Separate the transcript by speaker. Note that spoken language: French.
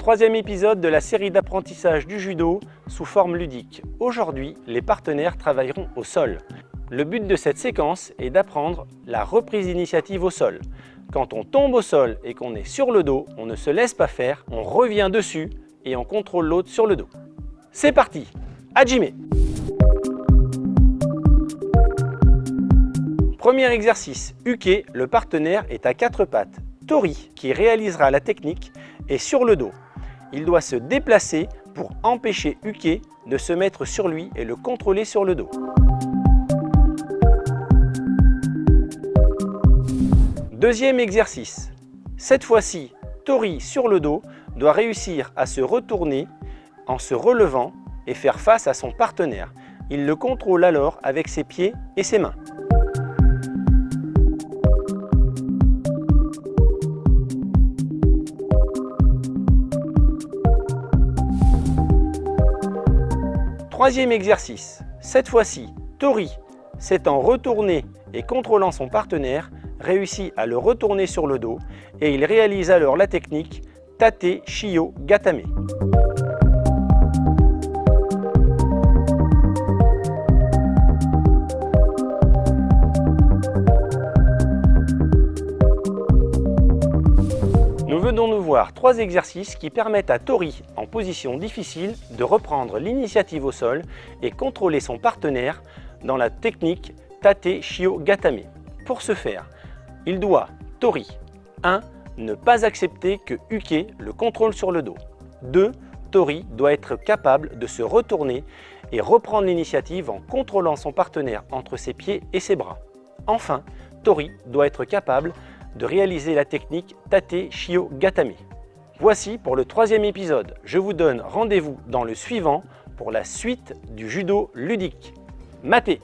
Speaker 1: troisième épisode de la série d'apprentissage du judo sous forme ludique. Aujourd'hui, les partenaires travailleront au sol. Le but de cette séquence est d'apprendre la reprise d'initiative au sol. Quand on tombe au sol et qu'on est sur le dos, on ne se laisse pas faire, on revient dessus et on contrôle l'autre sur le dos. C'est parti, hajime! Premier exercice, uke, le partenaire est à quatre pattes. Tori, qui réalisera la technique, est sur le dos. Il doit se déplacer pour empêcher uke de se mettre sur lui et le contrôler sur le dos. Deuxième exercice. Cette fois-ci, Tori sur le dos doit réussir à se retourner en se relevant et faire face à son partenaire. Il le contrôle alors avec ses pieds et ses mains. Troisième exercice. Cette fois-ci, Tori, s'étant retourné et contrôlant son partenaire, réussit à le retourner sur le dos et il réalise alors la technique Tate Shio Gatame. Nous venons de voir trois exercices qui permettent à Tori, en position difficile, de reprendre l'initiative au sol et contrôler son partenaire dans la technique Tate Shio Gatame. Pour ce faire, il doit, Tori, 1. Ne pas accepter que uke le contrôle sur le dos. 2. Tori doit être capable de se retourner et reprendre l'initiative en contrôlant son partenaire entre ses pieds et ses bras. Enfin, Tori doit être capable de réaliser la technique Tate Shio Gatame. Voici pour le troisième épisode. Je vous donne rendez-vous dans le suivant pour la suite du judo ludique. Mate!